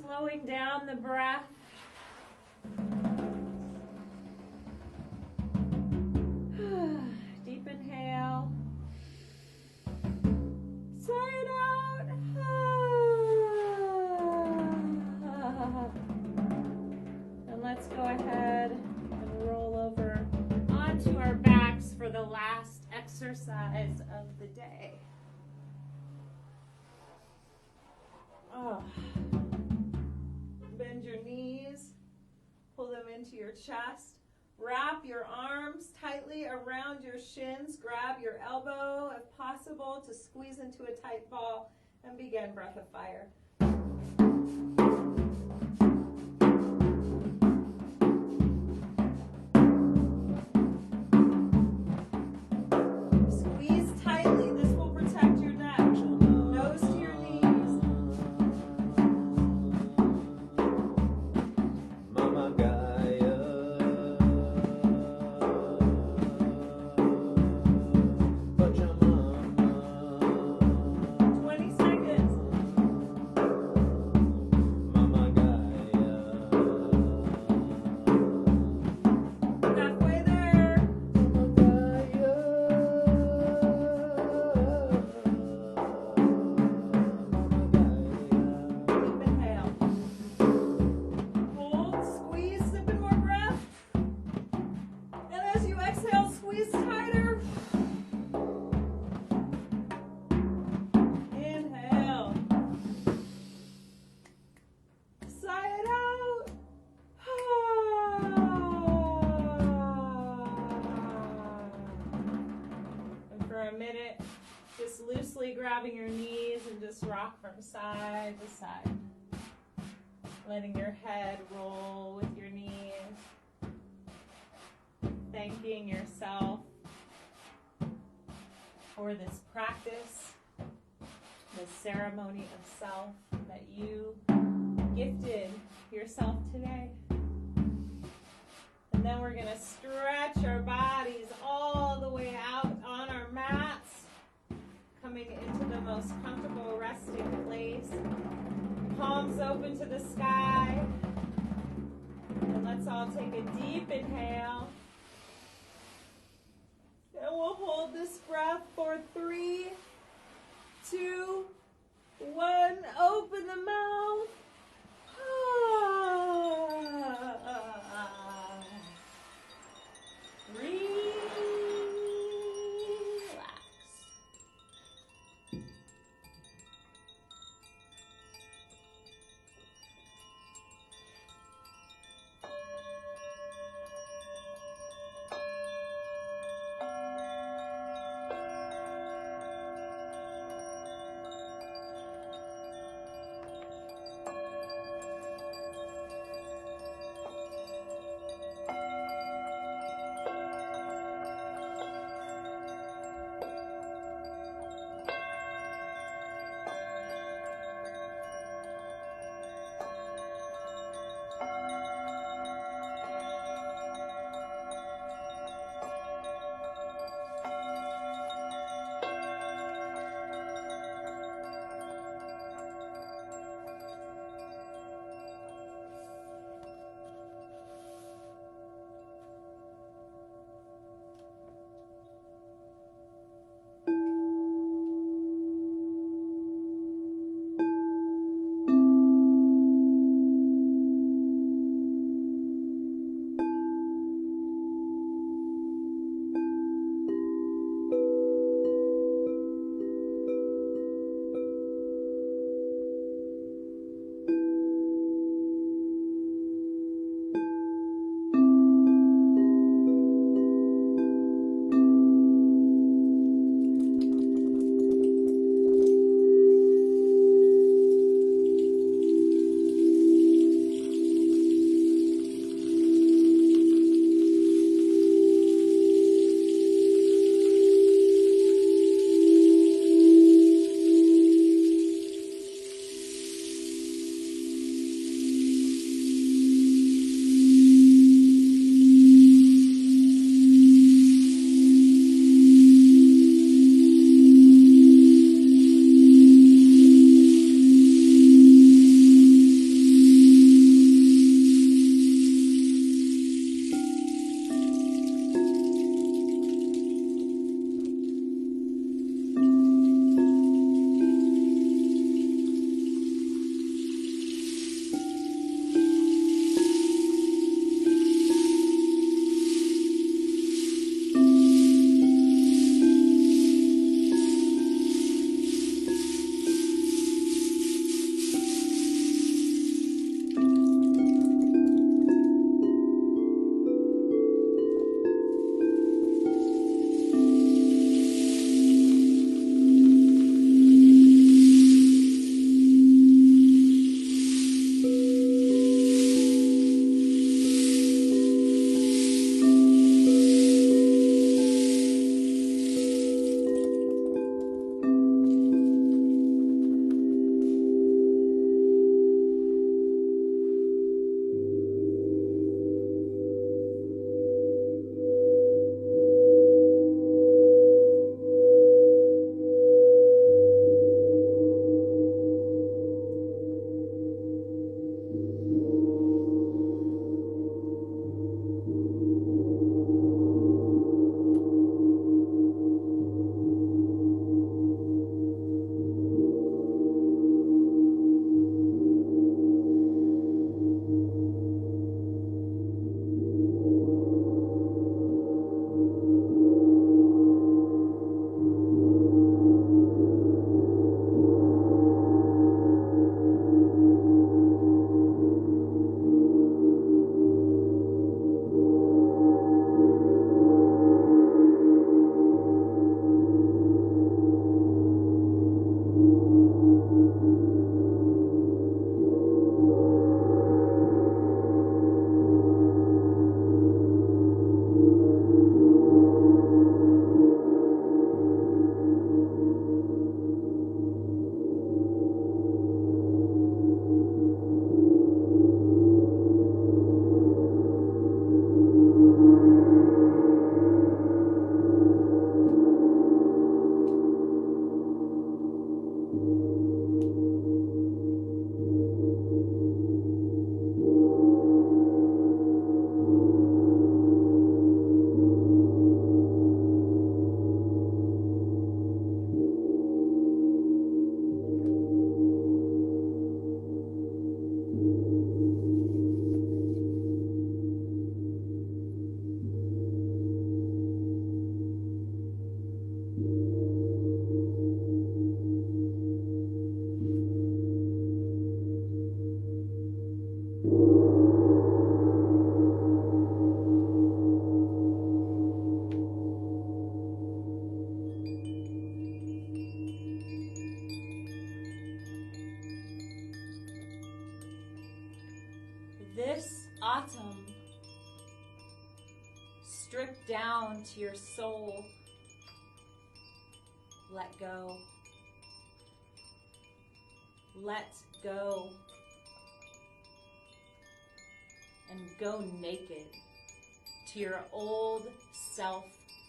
Slowing down the breath. Deep inhale. Sigh it out. And let's go ahead and roll over onto our backs for the last exercise of the day. Bend your knees, pull them into your chest. Wrap your arms tightly around your shins. Grab your elbow, if possible, to squeeze into a tight ball and begin breath of fire. Squeeze tightly. This will protect your neck. Nose to your knees. Mama Gaia. 20 seconds. Mama Gaia. Halfway there. Deep inhale. Hold, squeeze, sip in more breath. And as you exhale, squeeze tighter. Inhale. Sigh it out. And for a minute, just loosely grabbing your knees and just rock from side to side. Letting your head roll with your knees. Thanking yourself for this practice, this ceremony of self that you gifted yourself today. And then we're going to stretch our bodies all the way out on our mats, coming into the most comfortable resting place. Palms open to the sky. And let's all take a deep inhale. And we'll hold this breath for 3, 2, 1. Open the mouth. Relax. bottom. Strip down to your soul. Let go. Let go. And go naked to your old self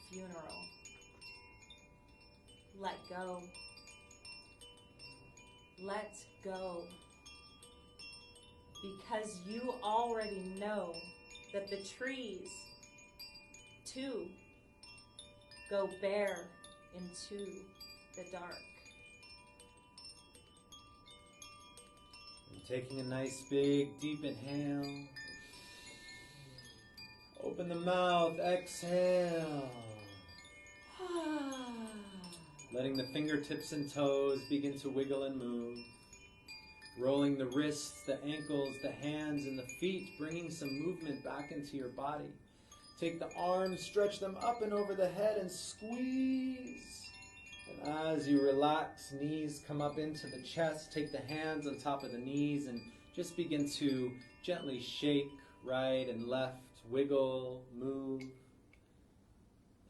funeral. Let go. Let go. Because you already know that the trees, too, go bare into the dark. And taking a nice big deep inhale. Open the mouth, exhale. Letting the fingertips and toes begin to wiggle and move. Rolling the wrists, the ankles, the hands, and the feet, bringing some movement back into your body. Take the arms, stretch them up and over the head, and squeeze. And as you relax, knees come up into the chest. Take the hands on top of the knees and just begin to gently shake right and left, wiggle, move.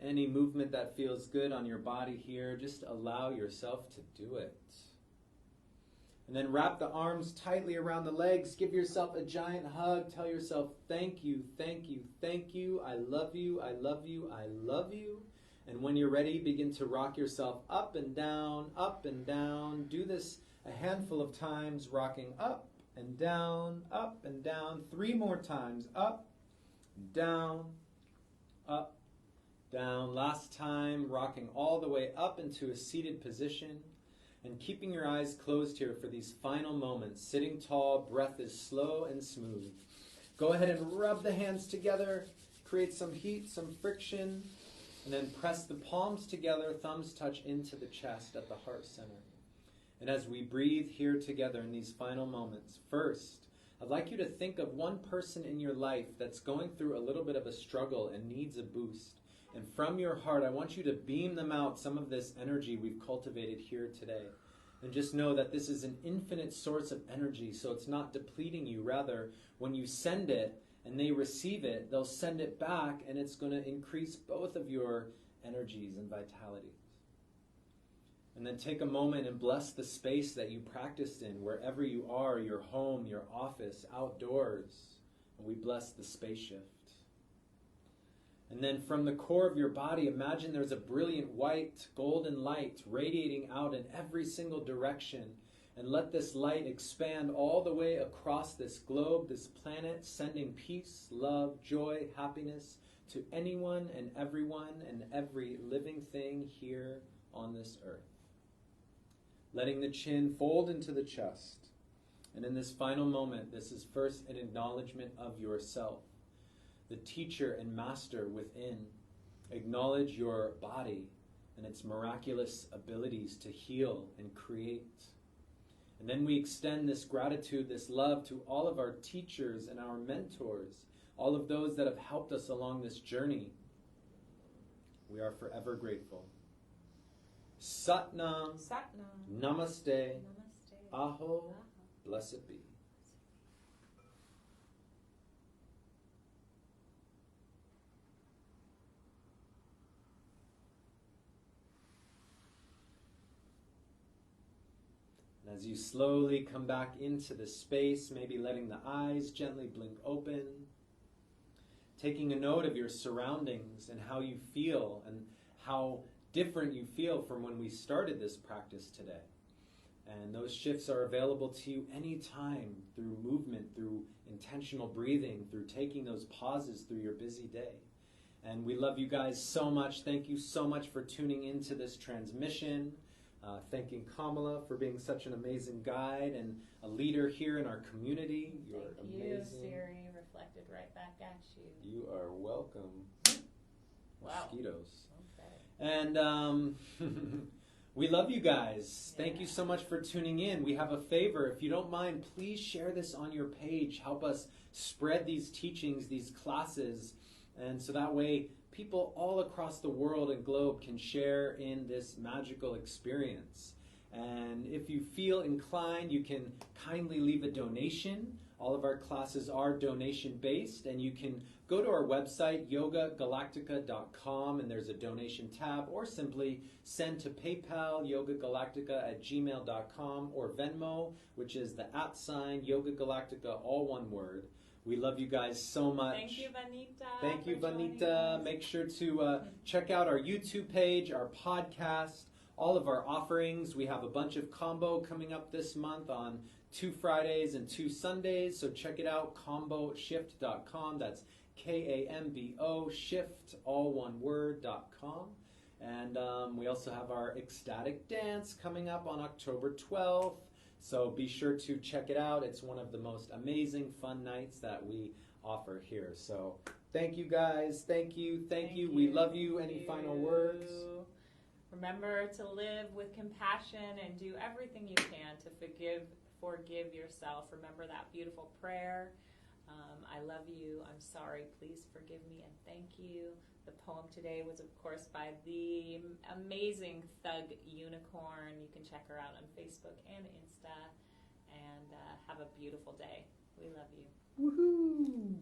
Any movement that feels good on your body here, just allow yourself to do it. And then wrap the arms tightly around the legs. Give yourself a giant hug. Tell yourself, thank you, thank you, thank you. I love you, I love you, I love you. And when you're ready, begin to rock yourself up and down, up and down. Do this a handful of times, rocking up and down, up and down. 3 more times, up, down, up, down. Last time, rocking all the way up into a seated position. And keeping your eyes closed here for these final moments. Sitting tall, breath is slow and smooth. Go ahead and rub the hands together. Create some heat, some friction. And then press the palms together, thumbs touch into the chest at the heart center. And as we breathe here together in these final moments, first, I'd like you to think of one person in your life that's going through a little bit of a struggle and needs a boost. And from your heart, I want you to beam them out some of this energy we've cultivated here today. And just know that this is an infinite source of energy, so it's not depleting you. Rather, when you send it and they receive it, they'll send it back, and it's going to increase both of your energies and vitalities. And then take a moment and bless the space that you practiced in, wherever you are, your home, your office, outdoors. And we bless the space shift. And then from the core of your body, imagine there's a brilliant white, golden light radiating out in every single direction. And let this light expand all the way across this globe, this planet, sending peace, love, joy, happiness to anyone and everyone and every living thing here on this earth. Letting the chin fold into the chest. And in this final moment, this is first an acknowledgement of yourself. The teacher and master within. Acknowledge your body and its miraculous abilities to heal and create. And then we extend this gratitude, this love to all of our teachers and our mentors, all of those that have helped us along this journey. We are forever grateful. Satnam, Satnam. Namaste, Namaste. Aho, blessed be. And as you slowly come back into the space, maybe letting the eyes gently blink open, taking a note of your surroundings and how you feel and how different you feel from when we started this practice today. And those shifts are available to you anytime through movement, through intentional breathing, through taking those pauses through your busy day. And we love you guys so much. Thank you so much for tuning into this transmission. Thanking Kamala for being such an amazing guide and a leader here in our community. You're Thank amazing. you, Siri, reflected right back at you. You are welcome. Wow. Mosquitoes. Okay. And we love you guys. Thank you so much for tuning in. We have a favor. If you don't mind, please share this on your page. Help us spread these teachings, these classes, and so that way people all across the world and globe can share in this magical experience. And if you feel inclined, you can kindly leave a donation. All of our classes are donation-based, and you can go to our website, yogagalactica.com, and there's a donation tab, or simply send to PayPal, yogagalactica@gmail.com, or Venmo, which is the @ Yoga Galactica, all one word. We love you guys so much. Thank you, Vanita. Thank you, for joining Vanita. us. Make sure to check out our YouTube page, our podcast, all of our offerings. We have a bunch of Kambo coming up this month on 2 Fridays and 2 Sundays, so check it out, KamboShift.com. That's KAMBO Shift, all one word.com. And we also have our ecstatic dance coming up on October 12th. So be sure to check it out. It's one of the most amazing fun nights that we offer here. So thank you guys. Thank you. We love you. Any final words? Remember to live with compassion and do everything you can to forgive yourself. Remember that beautiful prayer. I love you. I'm sorry. Please forgive me and thank you. The poem today was, of course, by the amazing Thug Unicorn. You can check her out on Facebook and Insta. And have a beautiful day. We love you. Woohoo!